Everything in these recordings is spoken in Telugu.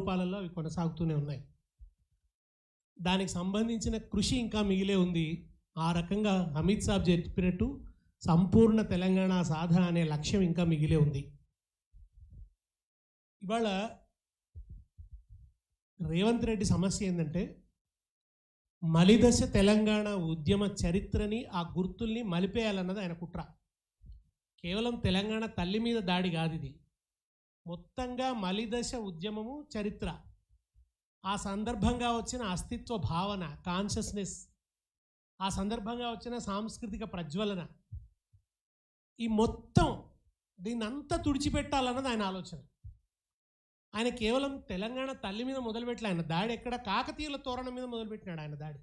రూపాలలో అవి కొనసాగుతూనే ఉన్నాయి. దానికి సంబంధించిన కృషి ఇంకా మిగిలే ఉంది. ఆ రకంగా అమిత్ షా చెప్పినట్టు సంపూర్ణ తెలంగాణ సాధన అనే లక్ష్యం ఇంకా మిగిలే ఉంది. ఇవాళ రేవంత్ రెడ్డి సమస్య ఏంటంటే మలిదశ తెలంగాణ ఉద్యమ చరిత్రని, ఆ గుర్తుల్ని మలిపేయాలన్నది ఆయన కుట్ర. కేవలం తెలంగాణ తల్లి మీద దాడి కాదు ఇది, మొత్తంగా మలిదశ ఉద్యమము చరిత్ర, ఆ సందర్భంగా వచ్చిన అస్తిత్వ భావన, కాన్షియస్నెస్, ఆ సందర్భంగా వచ్చిన సాంస్కృతిక ప్రజ్వలన, ఈ మొత్తం దీన్నంతా తుడిచిపెట్టాలన్నది ఆయన ఆలోచన. ఆయన కేవలం తెలంగాణ తల్లి మీద మొదలుపెట్టలే ఆయన దాడి. ఎక్కడ కాకతీయుల తోరణం మీద మొదలుపెట్టినాడు ఆయన దాడి.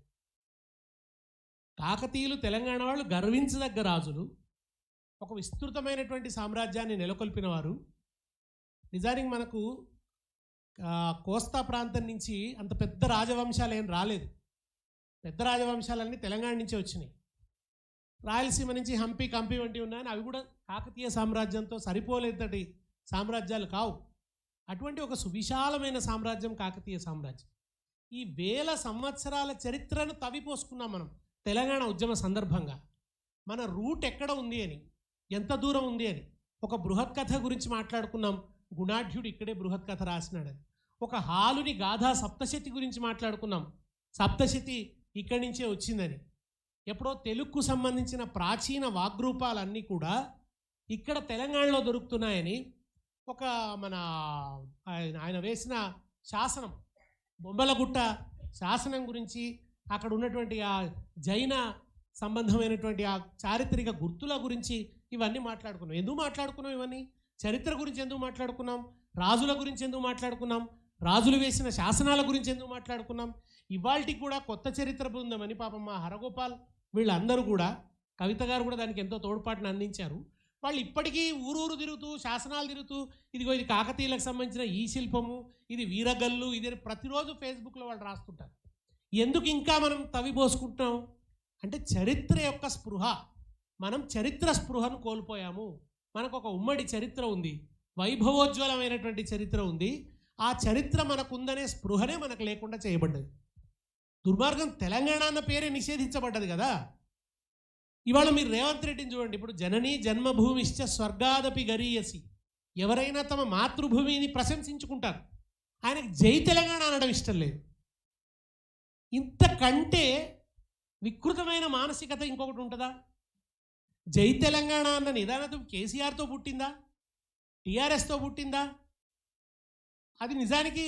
కాకతీయులు తెలంగాణ వాళ్ళు గర్వించదగ్గ రాజులు, ఒక విస్తృతమైనటువంటి సామ్రాజ్యాన్ని నెలకొల్పిన వారు. నిజానికి మనకు కోస్తా ప్రాంతం నుంచి అంత పెద్ద రాజవంశాలు ఏం రాలేదు. పెద్ద రాజవంశాలన్నీ తెలంగాణ నుంచే వచ్చినాయి. రాయలసీమ నుంచి హంపి, కంపి వంటివి ఉన్నాయని అవి కూడా కాకతీయ సామ్రాజ్యంతో సరిపోలేదటి సామ్రాజ్యాలు కావు. అటువంటి ఒక సువిశాలమైన సామ్రాజ్యం కాకతీయ సామ్రాజ్యం. ఈ వేల సంవత్సరాల చరిత్రను తవ్విపోసుకున్నాం మనం తెలంగాణ ఉద్యమ సందర్భంగా. మన రూట్ ఎక్కడ ఉంది అని, ఎంత దూరం ఉంది అని. ఒక బృహత్ కథ గురించి మాట్లాడుకున్నాం, గుణాఢ్యుడు ఇక్కడే బృహత్ కథ రాసినాడని. ఒక హాలుని గాథా సప్తశతి గురించి మాట్లాడుకున్నాం, సప్తశతి ఇక్కడి నుంచే వచ్చిందని. ఎప్పుడో తెలుగుకు సంబంధించిన ప్రాచీన వాగ్రూపాలన్నీ కూడా ఇక్కడ తెలంగాణలో దొరుకుతున్నాయని ఒక మన ఆయన వేసిన శాసనం, బొమ్మలగుట్ట శాసనం గురించి, అక్కడ ఉన్నటువంటి ఆ జైన సంబంధమైనటువంటి ఆ చారిత్రక గుర్తుల గురించి ఇవన్నీ మాట్లాడుకున్నాం. ఎందుకు మాట్లాడుకున్నాం ఇవన్నీ? చరిత్ర గురించి ఎందుకు మాట్లాడుకున్నాం? రాజుల గురించి ఎందుకు మాట్లాడుకున్నాం? రాజులు వేసిన శాసనాల గురించి ఎందుకు మాట్లాడుకున్నాం? ఇవాళకి కూడా కొత్త చరిత్ర బృందం అని పాపం మా హరగోపాల్ వీళ్ళందరూ కూడా, కవిత గారు కూడా దానికి ఎంతో తోడ్పాటును అందించారు. వాళ్ళు ఇప్పటికీ ఊరూరు తిరుగుతూ, శాసనాలు తిరుగుతూ, ఇదిగో ఇది కాకతీయులకు సంబంధించిన ఈ శిల్పము, ఇది వీరగల్లు, ఇది ప్రతిరోజు ఫేస్బుక్లో వాళ్ళు రాస్తుంటారు. ఎందుకు ఇంకా మనం తవ్విపోసుకుంటున్నాం అంటే చరిత్ర యొక్క స్పృహ. మనం చరిత్ర స్పృహను కోల్పోయాము. మనకు ఒక ఉమ్మడి చరిత్ర ఉంది, వైభవోజ్వలమైనటువంటి చరిత్ర ఉంది. ఆ చరిత్ర మనకుందనే స్పృహనే మనకు లేకుండా చేయబడ్డది. దుర్మార్గం తెలంగాణ అన్న పేరే నిషేధించబడ్డది కదా. ఇవాళ మీరు రేవంత్ రెడ్డిని చూడండి. ఇప్పుడు జననీ జన్మభూమిశ్చ స్వర్గాదపి గరీయసి, ఎవరైనా తమ మాతృభూమిని ప్రశంసించుకుంటారు, ఆయనకు జై తెలంగాణ అనడం ఇష్టం లేదు. ఇంతకంటే వికృతమైన మానసికత ఇంకొకటి ఉంటుందా? జై తెలంగాణ అన్న నిదానత కేసీఆర్తో పుట్టిందా, టీఆర్ఎస్తో పుట్టిందా? అది నిజానికి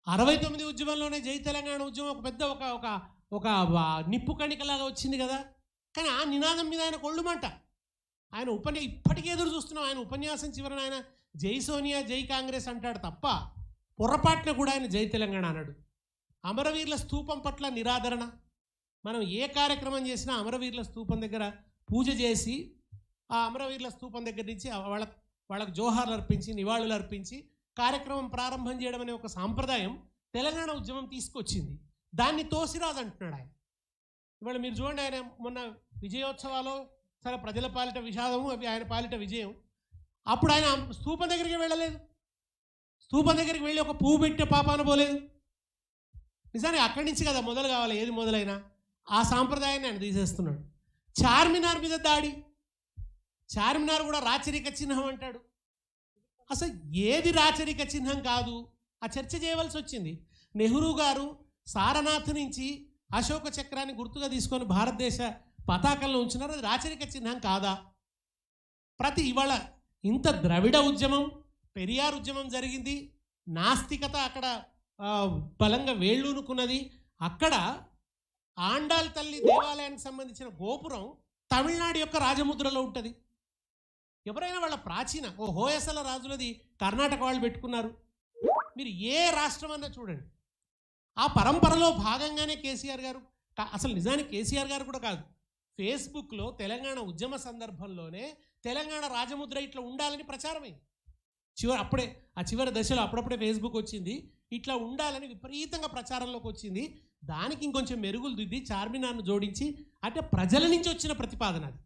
69 ఉద్యమంలోనే జై తెలంగాణ ఉద్యమం ఒక పెద్ద ఒక నిప్పు కణికలాగా వచ్చింది కదా. కానీ ఆ నినాదం మీద ఆయన కొళ్ళుమంట. ఆయన ఇప్పటికే ఎదురు చూస్తున్నాం. ఆయన ఉపన్యాసం చివరన ఆయన జై సోనియా, జై కాంగ్రెస్ అంటాడు తప్ప పొరపాటున కూడా ఆయన జై తెలంగాణ అన్నాడు. అమరవీరుల స్తూపం పట్ల నిరాదరణ. మనం ఏ కార్యక్రమం చేసినా అమరవీరుల స్తూపం దగ్గర పూజ చేసి, ఆ అమరవీరుల స్తూపం దగ్గర నుంచి వాళ్ళకు జోహార్లు అర్పించి, నివాళులు అర్పించి కార్యక్రమం ప్రారంభం చేయడం అనే ఒక సాంప్రదాయం తెలంగాణ ఉద్యమం తీసుకొచ్చింది. దాన్ని తోసిరాజు అంటున్నాడు ఆయన. ఇవాళ మీరు చూడండి, ఆయన మొన్న విజయోత్సవాలు, సరే ప్రజల పాలిట విషాదము, అవి ఆయన పాలిట విజయం. అప్పుడు ఆయన స్తూపం దగ్గరికి వెళ్ళలేదు. స్తూపం దగ్గరికి వెళ్ళి ఒక పువ్వు పెట్టే పాపాన పోలేదు. నిజానికి అక్కడి నుంచి కదా మొదలు కావాలి, ఏది మొదలైనా. ఆ సాంప్రదాయాన్ని ఆయన తీసేస్తున్నాడు. చార్మినార్ మీద దాడి, చార్మినార్ కూడా రాచరిక చిహ్నం అంటాడు. అసలు ఏది రాచరిక చిహ్నం కాదు, ఆ చర్చ చేయవలసి వచ్చింది. నెహ్రూ గారు సారనాథ్ నుంచి అశోక చక్రాన్ని గుర్తుగా తీసుకొని భారతదేశ పతాకంలో ఉంచినారు. అది రాచరిక చిహ్నం కాదా? ఇవాళ ఇంత ద్రవిడ ఉద్యమం, పెరియార్ ఉద్యమం జరిగింది, నాస్తికత అక్కడ బలంగా వేళ్ళూనుకున్నది. అక్కడ ఆండాల్ తల్లి దేవాలయానికి సంబంధించిన గోపురం తమిళనాడు యొక్క రాజముద్రలో ఉంటుంది. ఎవరైనా వాళ్ళ ప్రాచీన హోయసల రాజులది కర్ణాటక వాళ్ళు పెట్టుకున్నారు. మీరు ఏ రాష్ట్రం అన్నా చూడండి, ఆ పరంపరలో భాగంగానే కేసీఆర్ గారు, అసలు నిజానికి కేసీఆర్ గారు కూడా కాదు, ఫేస్బుక్లో తెలంగాణ ఉద్యమ సందర్భంలోనే తెలంగాణ రాజముద్ర ఇట్లా ఉండాలని ప్రచారమైంది. చివరి దశలో అప్పుడప్పుడే ఫేస్బుక్ వచ్చింది, ఇట్లా ఉండాలని విపరీతంగా ప్రచారంలోకి వచ్చింది. దానికి ఇంకొంచెం మెరుగులు దిద్ది చార్మినార్ను జోడించి, అంటే ప్రజల నుంచి వచ్చిన ప్రతిపాదన, అది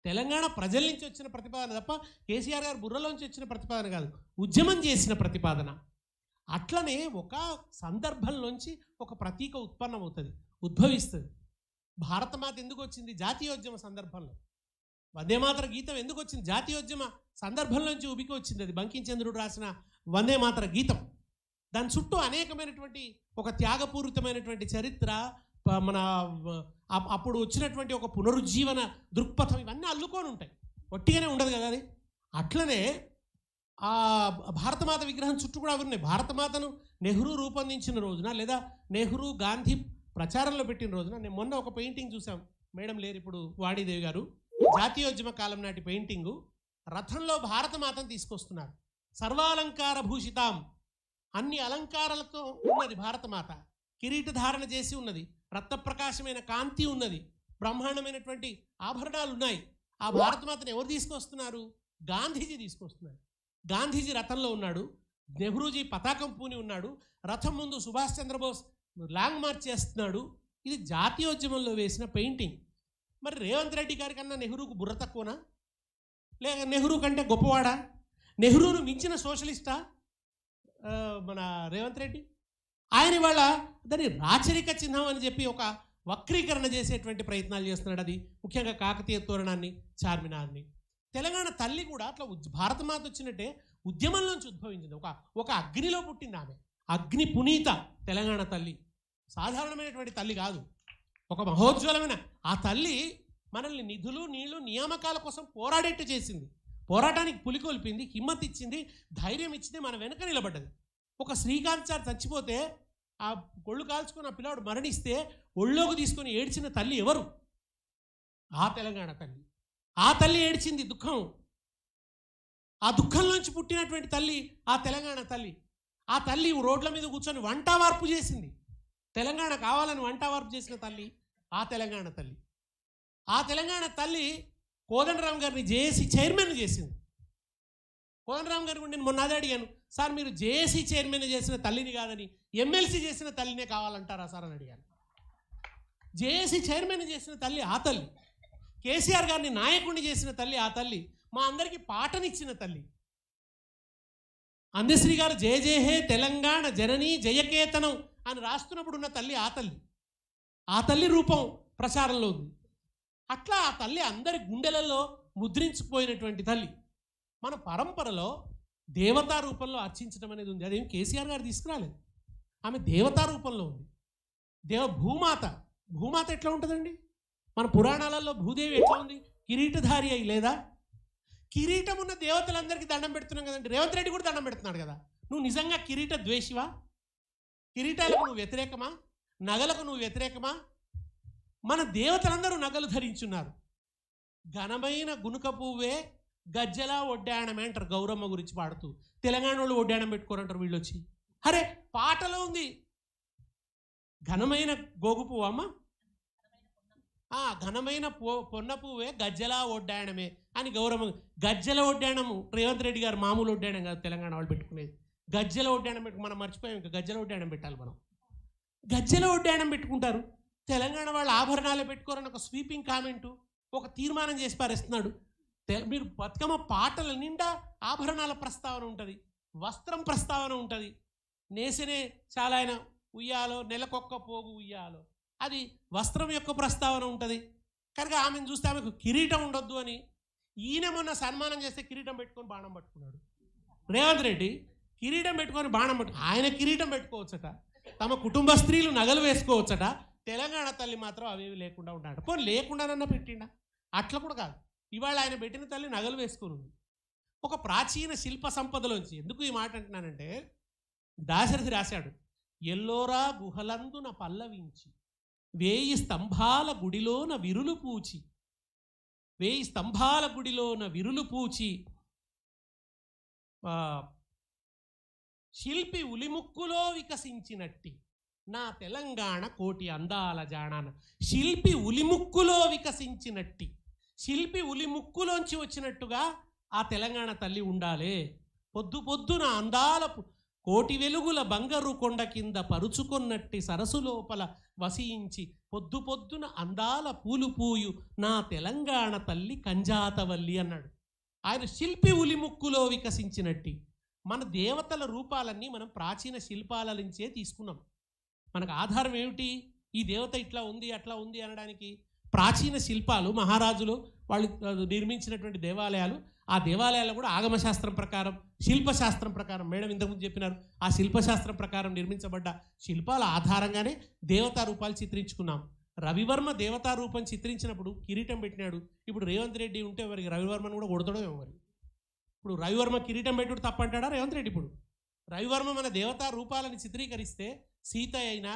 తెలంగాణ ప్రజల నుంచి వచ్చిన ప్రతిపాదన తప్ప కేసీఆర్ గారు బుర్రలోంచి వచ్చిన ప్రతిపాదన కాదు, ఉద్యమం చేసిన ప్రతిపాదన. అట్లనే ఒక సందర్భంలోంచి ఒక ప్రతీక ఉత్పన్నమవుతుంది, ఉద్భవిస్తుంది. భారతమాత ఎందుకు వచ్చింది? జాతీయోద్యమ సందర్భంలో. వందేమాతర గీతం ఎందుకు వచ్చింది? జాతీయోద్యమ సందర్భంలోంచి ఉబికి వచ్చింది. అది బంకించంద్రుడు రాసిన వందేమాతర గీతం. దాని చుట్టూ అనేకమైనటువంటి ఒక త్యాగపూరితమైనటువంటి చరిత్ర, మన అప్పుడు వచ్చినటువంటి ఒక పునరుజ్జీవన దృక్పథం, ఇవన్నీ అల్లుకొని ఉంటాయి, ఒట్టిగానే ఉండదు కదా అది. అట్లనే ఆ భారతమాత విగ్రహం చుట్టూ కూడా అవి ఉన్నాయి. భారతమాతను నెహ్రూ రూపొందించిన రోజున, లేదా నెహ్రూ గాంధీ ప్రచారంలో పెట్టిన రోజున, నేను మొన్న ఒక పెయింటింగ్ చూసాం, మేడం లేరు ఇప్పుడు, వాణీదేవి గారు, జాతీయోద్యమ కాలం నాటి పెయింటింగు. రథంలో భారతమాతను తీసుకొస్తున్నారు, సర్వాలంకార భూషితాం, అన్ని అలంకారాలతో ఉన్నది భారతమాత, కిరీట ధారణ చేసి ఉన్నది, రక్తప్రకాశమైన కాంతి ఉన్నది, బ్రహ్మాండమైనటువంటి ఆభరణాలు ఉన్నాయి. ఆ భారతమాతను ఎవరు తీసుకొస్తున్నారు? గాంధీజీ తీసుకొస్తున్నారు. గాంధీజీ రథంలో ఉన్నాడు, నెహ్రూజీ పతాకం పూని ఉన్నాడు, రథం ముందు సుభాష్ చంద్రబోస్ లాంగ్ మార్చ్ చేస్తున్నాడు. ఇది జాతీయోద్యమంలో వేసిన పెయింటింగ్. మరి రేవంత్ రెడ్డి గారి కన్నా నెహ్రూకు బుర్ర తక్కువనా, లేక నెహ్రూ కంటే గొప్పవాడా? నెహ్రూను మించిన సోషలిస్టా మన రేవంత్ రెడ్డి? ఆయన ఇవాళ దాన్ని రాచరిక చిహ్నం అని చెప్పి ఒక వక్రీకరణ చేసేటువంటి ప్రయత్నాలు చేస్తున్నాడు. అది ముఖ్యంగా కాకతీయ తోరణాన్ని, చార్మినార్ని. తెలంగాణ తల్లి కూడా అట్లా భారతమాత వచ్చినట్టే ఉద్యమంలోంచి ఉద్భవించింది. ఒక అగ్నిలో పుట్టింది ఆమె, అగ్ని పునీత తెలంగాణ తల్లి. సాధారణమైనటువంటి తల్లి కాదు, ఒక మహోజ్వలమైన ఆ తల్లి మనల్ని నిధులు, నీళ్లు, నియామకాల కోసం పోరాడేట్టు చేసింది. పోరాటానికి పులికొల్పింది, హిమ్మత్ ఇచ్చింది, ధైర్యం ఇచ్చింది, మన వెనుక నిలబడ్డది. ఒక శ్రీకాంత్ సార్ చచ్చిపోతే, ఆ కొళ్ళు కాల్చుకొని ఆ పిల్లాడు మరణిస్తే ఒళ్ళోకి తీసుకొని ఏడ్చిన తల్లి ఎవరు? ఆ తెలంగాణ తల్లి. ఆ తల్లి ఏడ్చింది దుఃఖం. ఆ దుఃఖంలోంచి పుట్టినటువంటి తల్లి ఆ తెలంగాణ తల్లి. ఆ తల్లి రోడ్ల మీద కూర్చొని వంట వార్పు చేసింది. తెలంగాణ కావాలని వంట వార్పు చేసిన తల్లి ఆ తెలంగాణ తల్లి. ఆ తెలంగాణ తల్లి కోదండరామ్ గారిని జేఏసీ చైర్మన్ చేసింది. కోదండరామ్ గారికి నేను మొన్న అదే అడిగాను, సార్ మీరు జేఏసీ చైర్మన్ చేసిన తల్లిని కాదని ఎమ్మెల్సీ చేసిన తల్లినే కావాలంటారా సార్ అని అడిగాను. జేఏసీ చైర్మన్ చేసిన తల్లి ఆ తల్లి, కేసీఆర్ గారిని నాయకుడిని చేసిన తల్లి ఆ తల్లి, మా అందరికీ పాటనిచ్చిన తల్లి. అందశ్రీ గారు జయ జయ హే తెలంగాణ జననీ జయకేతనం అని రాస్తున్నప్పుడు ఉన్న తల్లి ఆ తల్లి. ఆ తల్లి రూపం ప్రచారంలో ఉంది. అట్లా ఆ తల్లి అందరి గుండెలలో ముద్రించుకుపోయినటువంటి తల్లి. మన పరంపరలో దేవతా రూపంలో అర్చించడం అనేది ఉంది. అదేం కేసీఆర్ గారు తీసుకురాలేదు, ఆమె దేవతా రూపంలో ఉంది. భూమాత. భూమాత ఎట్లా ఉంటుందండి? మన పురాణాలలో భూదేవి ఎట్లా ఉంది? కిరీటధారి అయి లేదా? కిరీటం ఉన్న దేవతలందరికీ దండం పెడుతున్నాం కదండి. రేవంత్ రెడ్డి కూడా దండం పెడుతున్నాడు కదా. నువ్వు నిజంగా కిరీట ద్వేషివా? కిరీటాలకు నువ్వు వ్యతిరేకమా? నగలకు నువ్వు వ్యతిరేకమా? మన దేవతలందరూ నగలు ధరించున్నారు. ఘనమైన గునుక పువ్వే గజ్జలా ఒడ్డాణమే అంటారు గౌరమ్మ గురించి పాడుతూ. తెలంగాణ వాళ్ళు ఒడ్డాణం పెట్టుకోరంటారు వీళ్ళు వచ్చి. అరే పాటలో ఉంది ఘనమైన గోగు పువ్వు అమ్మ, ఘనమైన పొన్న పువ్వే గజ్జలా ఒడ్డాణమే అని గౌరమ్మ. గజ్జల ఒడ్డాణము రేవంత్ రెడ్డి గారు మామూలు ఒడ్డాణం కాదు తెలంగాణ వాళ్ళు పెట్టుకునేది. గజ్జల ఒడ్డాణం మనం మర్చిపోయాం, ఇంకా గజ్జల ఒడ్డాణం పెట్టాలి మనం. గజ్జల ఒడ్డాణం పెట్టుకుంటారు. తెలంగాణ వాళ్ళు ఆభరణాలే పెట్టుకోరని ఒక స్వీపింగ్ కామెంటు, ఒక తీర్మానం చేసి పారేస్తున్నాడు. మీరు బతుకమ్మ పాటల నిండా ఆభరణాల ప్రస్తావన ఉంటుంది, వస్త్రం ప్రస్తావన ఉంటుంది. నేసనే చాలా ఆయన ఉయ్యాలో, నెలకొక్క పోగు ఉయ్యాలో, అది వస్త్రం యొక్క ప్రస్తావన ఉంటుంది. కనుక ఆమెను చూస్తే ఆమెకు కిరీటం ఉండొద్దు అని ఈయన మొన్న సన్మానం చేస్తే కిరీటం పెట్టుకొని బాణం పట్టుకున్నాడు. రేవంత్ రెడ్డి కిరీటం పెట్టుకొని బాణం ఆయన కిరీటం పెట్టుకోవచ్చట, తమ కుటుంబ స్త్రీలు నగలు వేసుకోవచ్చట. తెలంగాణ తల్లి మాత్రం అవేవి లేకుండా ఉన్నాడు. పోనీ లేకుండానన్నా పెట్టిండా? అట్లా కూడా కాదు. ఇవాళ ఆయన పెట్టిన తల్లి నగలు వేసుకుని ఉంది. ఒక ప్రాచీన శిల్ప సంపదలోంచి. ఎందుకు ఈ మాట అంటున్నానంటే, దాశరథి రాశాడు, ఎల్లోరా గుహలందున పల్లవించి 1000 స్తంభాల గుడిలోన విరులు పూచి, 1000 స్తంభాల గుడిలోన విరులు పూచి, శిల్పి ఉలిముక్కులో వికసించినట్టి నా తెలంగాణ కోటి అందాల జానాన. శిల్పి ఉలిముక్కులో వికసించినట్టి, శిల్పి ఉలిముక్కులోంచి వచ్చినట్టుగా ఆ తెలంగాణ తల్లి ఉండాలి. పొద్దు పొద్దున అందాల కోటి వెలుగుల బంగారు కొండ కింద పరుచుకొన్నట్టి సరస్సు లోపల వసించి, పొద్దు పొద్దున అందాల పూలు పూయు నా తెలంగాణ తల్లి కంజాతవల్లి అన్నాడు ఆయన. శిల్పి ఉలిముక్కులో వికసించినట్టి మన దేవతల రూపాలన్నీ మనం ప్రాచీన శిల్పాల నుంచే తీసుకున్నాం. మనకు ఆధారం ఏమిటి? ఈ దేవత ఇట్లా ఉంది అట్లా ఉంది అనడానికి ప్రాచీన శిల్పాలు, మహారాజులు వాళ్ళు నిర్మించినటువంటి దేవాలయాలు. ఆ దేవాలయాలు కూడా ఆగమశాస్త్రం ప్రకారం, శిల్పశాస్త్రం ప్రకారం, మేడం ఇంతకుముందు చెప్పినారు, ఆ శిల్పశాస్త్రం ప్రకారం నిర్మించబడ్డ శిల్పాల ఆధారంగానే దేవతా రూపాలు చిత్రించుకున్నాం. రవివర్మ దేవతా రూపం చిత్రించినప్పుడు కిరీటం పెట్టినాడు. ఇప్పుడు రేవంత్ రెడ్డి ఉంటే ఎవరికి రవివర్మను కూడా కొడతాడో ఎవరు? ఇప్పుడు రవివర్మ కిరీటం పెట్టుడు తప్పంటాడా రేవంత్ రెడ్డి? ఇప్పుడు రవివర్మ మన దేవతా రూపాలను చిత్రీకరిస్తే సీత అయినా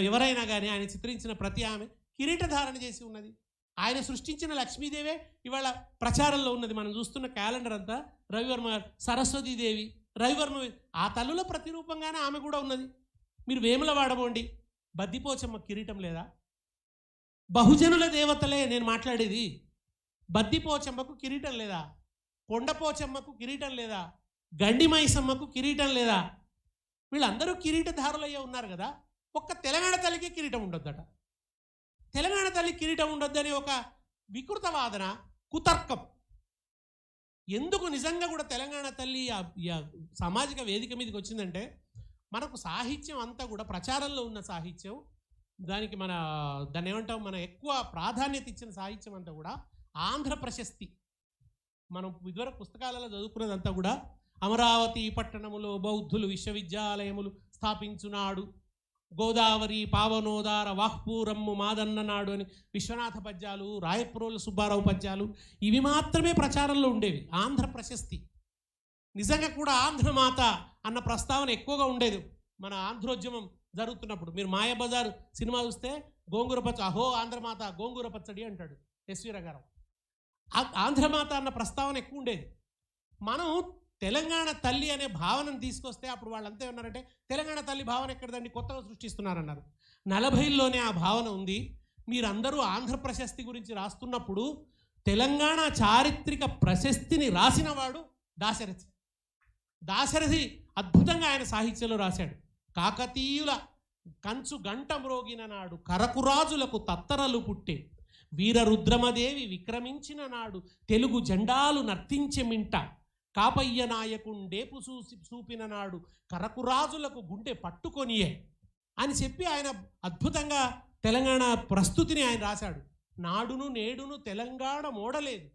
ఎవరైనా కానీ ఆయన చిత్రించిన ప్రతి ఆమె కిరీటధారణ చేసి ఉన్నది. ఆయన సృష్టించిన లక్ష్మీదేవే ఇవాళ ప్రచారంలో ఉన్నది. మనం చూస్తున్న క్యాలెండర్ అంతా రవివర్మ, సరస్వతీదేవి, రవివర్మ, ఆ తల్లుల ప్రతిరూపంగానే ఆమె కూడా ఉన్నది. మీరు వేములవాడ పోండి, బద్దిపోచమ్మ కిరీటం లేదా? బహుజనుల దేవతలే నేను మాట్లాడేది. బద్దిపోచమ్మకు కిరీటం లేదా? కొండపోచమ్మకు కిరీటం లేదా? గండి మైసమ్మకు కిరీటం లేదా? వీళ్ళందరూ కిరీటధారులయ్యే ఉన్నారు కదా. ఒక్క తెలంగాణ తల్లికి కిరీటం ఉండొద్దట. తెలంగాణ తల్లి కిరీటం ఉండొద్దని ఒక వికృత వాదన, కుతర్కం. ఎందుకు నిజంగా కూడా తెలంగాణ తల్లి సామాజిక వేదిక మీదకి వచ్చిందంటే, మనకు సాహిత్యం అంతా కూడా ప్రచారంలో ఉన్న సాహిత్యం, దాన్ని ఏమంటాం, మన ఎక్కువ ప్రాధాన్యత ఇచ్చిన సాహిత్యం అంతా కూడా ఆంధ్ర ప్రశస్తి. మనం ఇదివరకు పుస్తకాలలో చదువుకున్నదంతా కూడా అమరావతి పట్టణములో బౌద్ధులు విశ్వవిద్యాలయములు స్థాపించునాడు, గోదావరి పావనోదార వాహ్పూరమ్ము మాదన్ననాడు అని విశ్వనాథ పద్యాలు, రాయప్రోలు సుబ్బారావు పద్యాలు, ఇవి మాత్రమే ప్రచారంలో ఉండేవి. ఆంధ్ర ప్రశస్తి. నిజంగా కూడా ఆంధ్రమాత అన్న ప్రస్తావన ఎక్కువగా ఉండేది మన ఆంధ్రోద్యమం జరుగుతున్నప్పుడు. మీరు మాయాబజార్ సినిమా చూస్తే గోంగూర పచ్చడి, అహో ఆంధ్రమాత గోంగూర పచ్చడి అంటాడు ఎస్వి రంగారావు. ఆంధ్రమాత అన్న ప్రస్తావన ఎక్కువ ఉండేది. మనం తెలంగాణ తల్లి అనే భావనను తీసుకొస్తే అప్పుడు వాళ్ళంతా ఉన్నారంటే తెలంగాణ తల్లి భావన ఎక్కడదండి, కొత్తగా సృష్టిస్తున్నారన్నారు. 40లోనే ఆ భావన ఉంది. మీరందరూ ఆంధ్ర ప్రశస్తి గురించి రాస్తున్నప్పుడు తెలంగాణ చారిత్రక ప్రశస్తిని రాసినవాడు దాశరథి. దాశరథి అద్భుతంగా ఆయన సాహిత్యంలో రాశాడు. కాకతీయుల కంచు గంట మ్రోగిన నాడు కరకురాజులకు తత్తరలు పుట్టే, వీరరుద్రమదేవి విక్రమించిన నాడు తెలుగు జెండాలు నర్తించెమింట, కాపయ్య నాయకుండేపు చూపిన నాడు కరకురాజులకు గుండె పట్టుకొనియే అని చెప్పి ఆయన అద్భుతంగా తెలంగాణ ప్రస్తుతిని ఆయన రాశాడు. నాడును నేడును తెలంగాణ మోడలేదు,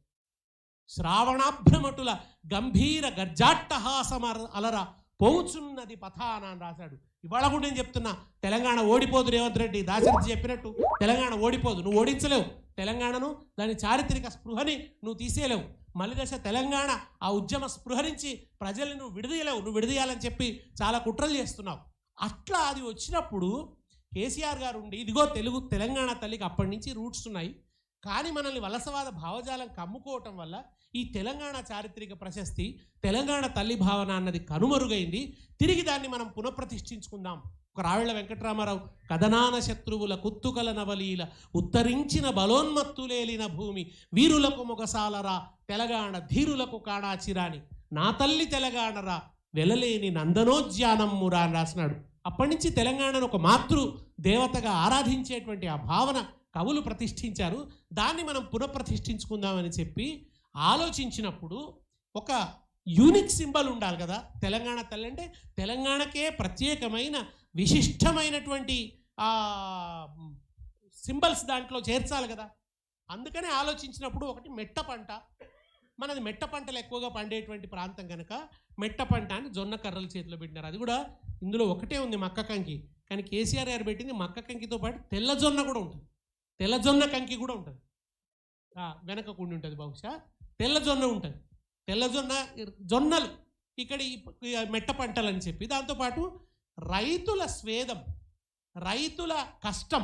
శ్రావణాభ్రమటుల గంభీర గర్జాట్టహాసమ అలర పోచున్నది పథాన అని రాశాడు. ఇవాళ కూడా నేను చెప్తున్నా, తెలంగాణ ఓడిపోదు. రేవంత్ రెడ్డి, దాశరథి చెప్పినట్టు తెలంగాణ ఓడిపోదు. నువ్వు ఓడించలేవు తెలంగాణను, దాని చారిత్రక స్పృహని నువ్వు తీసేయలేవు. మళ్ళీ దశ తెలంగాణ ఆ ఉద్యమ స్పృహ నుంచి ప్రజల్ని నువ్వు విడదీయలేవు. నువ్వు విడదీయాలని చెప్పి చాలా కుట్రలు చేస్తున్నావు. అట్లా అది వచ్చినప్పుడు కేసీఆర్ గారు ఉండి, ఇదిగో తెలంగాణ తల్లికి అప్పటి నుంచి రూట్స్ ఉన్నాయి, కానీ మనల్ని వలసవాద భావజాలం కమ్ముకోవటం వల్ల ఈ తెలంగాణ చారిత్రక ప్రశస్తి, తెలంగాణ తల్లి భావన అన్నది కనుమరుగైంది. తిరిగి దాన్ని మనం పునఃప్రతిష్ఠించుకుందాం. ఒక రావిళ్ల వెంకటరామారావు, కథనాన శత్రువుల కుత్తుకల నవలీల ఉత్తరించిన బలోన్మత్తులేలిన భూమి వీరులకు మొగసాలరా తెలంగాణ ధీరులకు కాణాచిరాని నా తల్లి తెలంగాణరా వెలలేని నందనోద్యానమ్మురా అని రాసినాడు. అప్పటి నుంచి తెలంగాణను ఒక మాతృ దేవతగా ఆరాధించేటువంటి ఆ భావన కవులు ప్రతిష్ఠించారు. దాన్ని మనం పునఃప్రతిష్ఠించుకుందామని చెప్పి ఆలోచించినప్పుడు ఒక యూనిక్ సింబల్ ఉండాలి కదా. తెలంగాణ తల్లి అంటే తెలంగాణకే ప్రత్యేకమైన విశిష్టమైనటువంటి సింబల్స్ దాంట్లో చేర్చాలి కదా. అందుకనే ఆలోచించినప్పుడు ఒకటి మెట్ట పంట, మనది మెట్ట పంటలు ఎక్కువగా పండేటువంటి ప్రాంతం కనుక మెట్ట పంట అని జొన్న కర్రల చేతిలో పెట్టినారు. అది కూడా ఇందులో ఒకటే ఉంది, మక్క కంకి. కానీ కేసీఆర్ గారు పెట్టింది మక్క కంకితో పాటు తెల్లజొన్న కూడా ఉంటుంది, తెల్లజొన్న కంకి కూడా ఉంటుంది. వెనక కుండి ఉంటుంది, బహుశా తెల్లజొన్న ఉంటుంది. జొన్నలు ఇక్కడ ఈ మెట్ట పంటలు అని చెప్పి, దాంతోపాటు రైతుల స్వేదం, రైతుల కష్టం,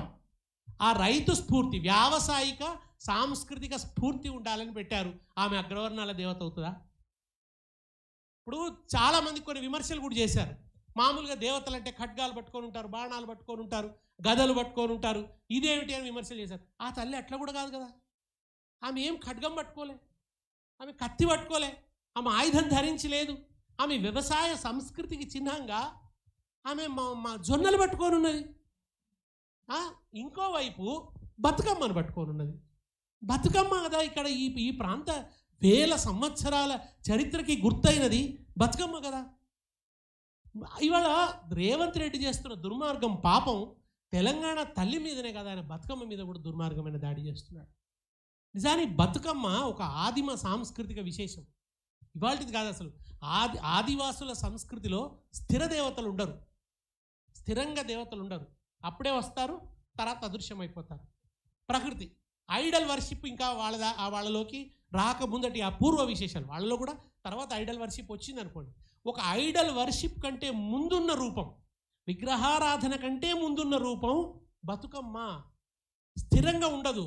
ఆ రైతు స్ఫూర్తి, వ్యావసాయిక సాంస్కృతిక స్ఫూర్తి ఉండాలని పెట్టారు. ఆమె అగ్రవర్ణాల దేవత అవుతుందా? ఇప్పుడు చాలామంది కొన్ని విమర్శలు కూడా చేశారు. మామూలుగా దేవతలు అంటే ఖడ్గాలు పట్టుకొని ఉంటారు, బాణాలు పట్టుకొని ఉంటారు, గదలు పట్టుకొని ఉంటారు, ఇదేమిటి అని విమర్శలు చేశారు. ఆ తల్లి అట్లా కూడా కాదు కదా. ఆమె ఏం ఖడ్గం పట్టుకోలే, ఆమె కత్తి పట్టుకోలే, ఆమె ఆయుధం ధరించి లేదు. ఆమె వ్యవసాయ సంస్కృతికి చిహ్నంగా ఆమె మా జొన్నలు పట్టుకొని ఉన్నది. ఇంకోవైపు బతుకమ్మను పట్టుకొని ఉన్నది. బతుకమ్మ కదా ఇక్కడ ఈ ప్రాంత వేల సంవత్సరాల చరిత్రకి గుర్తైనది బతుకమ్మ కదా. ఇవాళ రేవంత్ రెడ్డి చేస్తున్న దుర్మార్గం పాపం తెలంగాణ తల్లి మీదనే కదా, ఆయన బతుకమ్మ మీద కూడా దుర్మార్గమైన దాడి చేస్తున్నాడు. నిజానికి బతుకమ్మ ఒక ఆదిమ సాంస్కృతిక విశేషం, ఇవాళది కాదు అసలు. ఆదివాసుల సంస్కృతిలో స్థిర దేవతలు ఉండరు, స్థిరంగా దేవతలు ఉండరు, అప్పుడే వస్తారు తర్వాత అదృశ్యమైపోతారు. ప్రకృతి ఐడల్ వర్షిప్ ఇంకా వాళ్ళలోకి రాకముందటి ఆ పూర్వ విశేషాలు వాళ్ళలో కూడా, తర్వాత ఐడల్ వర్షిప్ వచ్చింది అనుకోండి. ఒక ఐడల్ వర్షిప్ కంటే ముందున్న రూపం, విగ్రహారాధన కంటే ముందున్న రూపం బతుకమ్మ. స్థిరంగా ఉండదు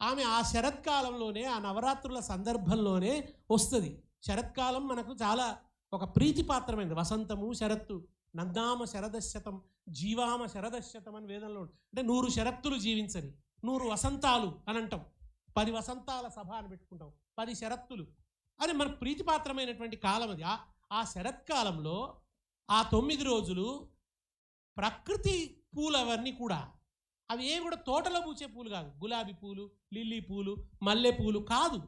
ఆమె. ఆ శరత్కాలంలోనే, ఆ నవరాత్రుల సందర్భంలోనే వస్తుంది. శరత్కాలం మనకు చాలా ఒక ప్రీతిపాత్రమైనది. వసంతము శరత్తు, నందామ శరదశతం జీవామ శరదశతం అని వేదంలో అంటే 100 శరత్తులు జీవించని, 100 వసంతాలు అని అంటాం. 10 వసంతాల సభ అని పెట్టుకుంటాం, 10 శరత్తులు అని మన ప్రీతిపాత్రమైనటువంటి కాలం అది. ఆ శరత్కాలంలో ఆ 9 రోజులు ప్రకృతి పూలు అవన్నీ కూడా, అవి ఏవి కూడా తోటలో పూచే పూలు కాదు. గులాబీ పూలు, లిల్లీ పూలు, మల్లె పూలు కాదు.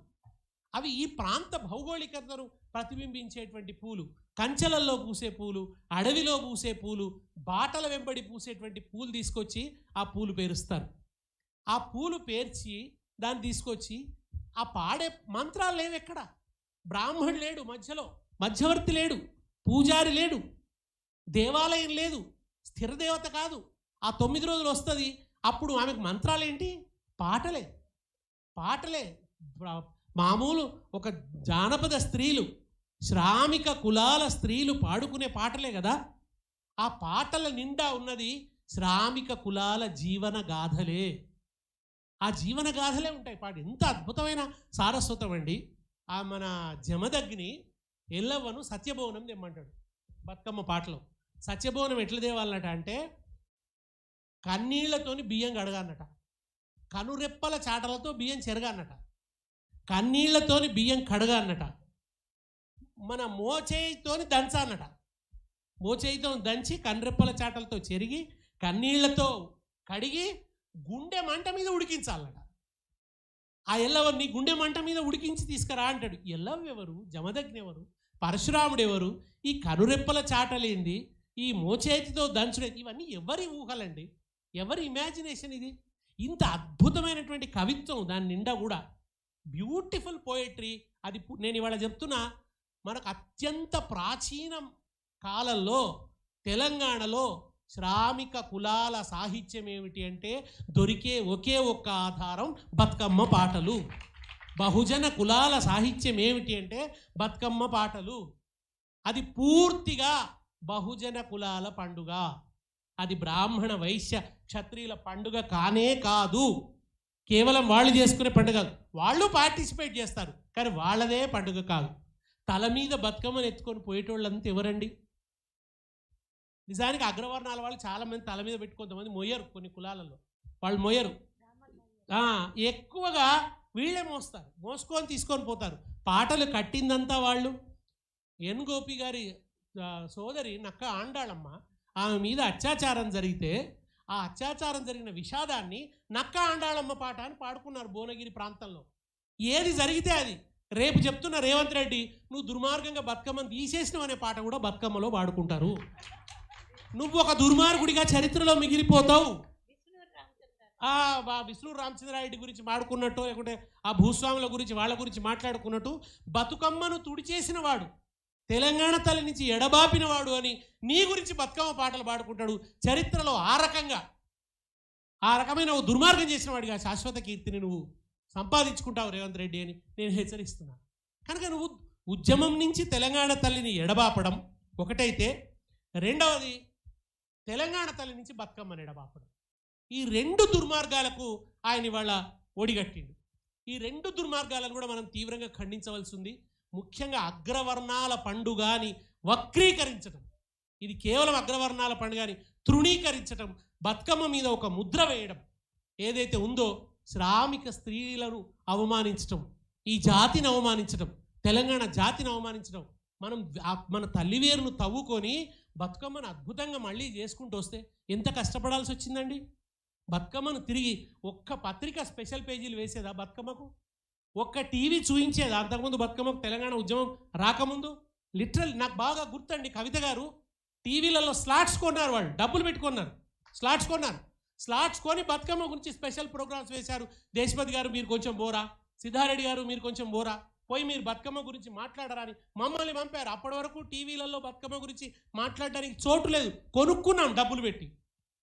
అవి ఈ ప్రాంత భౌగోళికతను ప్రతిబింబించేటువంటి పూలు. కంచెలల్లో పూసే పూలు, అడవిలో పూసే పూలు, బాటల వెంబడి పూసేటువంటి పూలు తీసుకొచ్చి ఆ పూలు పేరుస్తారు. ఆ పూలు పేర్చి దాన్ని తీసుకొచ్చి ఆ పాడే మంత్రాలు లేవు ఎక్కడ. బ్రాహ్మణుడు లేడు మధ్యలో, మధ్యవర్తి లేడు, పూజారి లేడు, దేవాలయం లేదు, స్థిర దేవత కాదు. ఆ 9 రోజులు వస్తుంది. అప్పుడు ఆమెకు మంత్రాలు ఏంటి? పాటలే. మామూలు ఒక జానపద స్త్రీలు, శ్రామిక కులాల స్త్రీలు పాడుకునే పాటలే కదా. ఆ పాటల నిండా ఉన్నది శ్రామిక కులాల జీవన గాథలే. ఆ జీవన గాథలే ఉంటాయి పాట. ఎంత అద్భుతమైన సారస్వతం అండి. ఆ మన జమదగ్ని ఎల్లవ్వను సత్యభవనం తెమ్మంటాడు బతుకమ్మ పాటలో. సత్యభవనం ఎట్లా తేవాలన్నట అంటే, కన్నీళ్లతోని బియ్యం కడగాలన్నట, కనురెప్పల చాటలతో బియ్యం చెరగాలన్నట, కన్నీళ్లతోని బియ్యం కడగాలన్నట, మన మోచేయితోని దంచాలన్నట, మోచేయితో దంచి కనురెప్పల చాటలతో చెరిగి కన్నీళ్లతో కడిగి గుండె మంట మీద ఉడికించాలన్నట. ఆ ఎల్లవరిని గుండె మంట మీద ఉడికించి తీసుకురా అంటాడు. ఎల్లవ్వ ఎవరు? జమదగ్ని ఎవరు? పరశురాముడు ఎవరు? ఈ కనురెప్పల చాటలేంది? ఈ మోచేతితో దంచుడే? ఇవన్నీ ఎవరి ఊహలండి, ఎవరి ఇమాజినేషన్ ఇది? ఇంత అద్భుతమైనటువంటి కవిత్వం దాని నిండా కూడా, బ్యూటిఫుల్ పోయట్రీ. అది నేను ఇవాళ చెప్తున్నా, మనకు అత్యంత ప్రాచీన కాలంలో తెలంగాణలో శ్రామిక కులాల సాహిత్యం ఏమిటి అంటే దొరికే ఒకే ఒక్క ఆధారం బతుకమ్మ పాటలు. బహుజన కులాల సాహిత్యం ఏమిటి అంటే బతుకమ్మ పాటలు. అది పూర్తిగా బహుజన కులాల పండుగ. అది బ్రాహ్మణ వైశ్య క్షత్రియుల పండుగ కానే కాదు. కేవలం వాళ్ళు చేసుకునే పండుగ. వాళ్ళు పార్టిసిపేట్ చేస్తారు కానీ వాళ్ళదే పండుగ కాదు. తల మీద బతుకమ్మను ఎత్తుకొని పోయేటోళ్ళంతా ఎవరండి? నిజానికి అగ్రవర్ణాల వాళ్ళు చాలామంది తల మీద పెట్టి కొంతమంది మొయ్యరు. కొన్ని కులాలలో వాళ్ళు మొయ్యరు. ఎక్కువగా వీళ్ళే మోస్తారు, మోసుకొని తీసుకొని పోతారు. పాటలు కట్టిందంతా వాళ్ళు. ఎన్ గోపి గారి సోదరి నక్క ఆండాళమ్మ, ఆమె మీద అత్యాచారం జరిగితే ఆ అత్యాచారం జరిగిన విషాదాన్ని నక్క ఆండాళమ్మ పాట అని పాడుకున్నారు భువనగిరి ప్రాంతంలో. ఏది జరిగితే అది. రేపు చెప్తున్న రేవంత్ రెడ్డి నువ్వు దుర్మార్గంగా బతుకమ్మను తీసేసినావు అనే పాట కూడా బతుకమ్మలో పాడుకుంటారు. నువ్వు ఒక దుర్మార్గుడిగా చరిత్రలో మిగిలిపోతావు. విష్ణు రామచంద్రారెడ్డి గురించి మాడుకున్నట్టు, లేకుంటే ఆ భూస్వాముల గురించి వాళ్ళ గురించి మాట్లాడుకున్నట్టు బతుకమ్మను తుడిచేసిన వాడు, తెలంగాణ తల్లి నుంచి ఎడబాపిన వాడు అని నీ గురించి బతుకమ్మ పాటలు పాడుకుంటాడు. చరిత్రలో ఆ రకమైన దుర్మార్గం చేసిన వాడిగా శాశ్వత కీర్తిని నువ్వు సంపాదించుకుంటావు రేవంత్ రెడ్డి అని నేను హెచ్చరిస్తున్నాను. కనుక నువ్వు ఉద్యమం నుంచి తెలంగాణ తల్లిని ఎడబాపడం ఒకటైతే, రెండవది తెలంగాణ తల్లి నుంచి బతుకమ్మని ఎడబాపడం. ఈ 2 దుర్మార్గాలకు ఆయన ఇవాళ ఒడిగట్టిండు. ఈ 2 దుర్మార్గాలను కూడా మనం తీవ్రంగా ఖండించవలసి ఉంది. ముఖ్యంగా అగ్రవర్ణాల పండుగ అని వక్రీకరించడం, ఇది కేవలం అగ్రవర్ణాల పండుగ అని తృణీకరించడం, బతుకమ్మ మీద ఒక ముద్ర వేయడం ఏదైతే ఉందో, శ్రామిక స్త్రీలను అవమానించడం, ఈ జాతిని అవమానించడం, తెలంగాణ జాతిని అవమానించడం. మన తల్లివేరును తవ్వుకొని బతుకమ్మను అద్భుతంగా మళ్ళీ చేసుకుంటూ వస్తే ఎంత కష్టపడాల్సి వచ్చిందండి. బతుకమ్మను తిరిగి ఒక్క పత్రిక స్పెషల్ పేజీలు వేసేదా బతుకమ్మకు? ఒక్క టీవీ చూయించేదా అంతకుముందు? బతుకమ్మకు తెలంగాణ ఉద్యమం రాకముందు లిటరల్ నాకు బాగా గుర్తండి, కవిత గారు టీవీలలో స్లాట్స్ కొన్నారు, వాళ్ళు డబ్బులు పెట్టుకున్నారు, స్లాట్స్ కొని బతుకమ్మ గురించి స్పెషల్ ప్రోగ్రామ్స్ వేశారు. దేశపతి గారు మీరు కొంచెం బోరా, సిద్ధారెడ్డి గారు మీరు కొంచెం బోరా, పోయి మీరు బతుకమ్మ గురించి మాట్లాడరని మమ్మల్ని పంపారు. అప్పటి వరకు టీవీలలో బతుకమ్మ గురించి మాట్లాడడానికి చోటు లేదు, కొనుక్కున్నాం డబ్బులు పెట్టి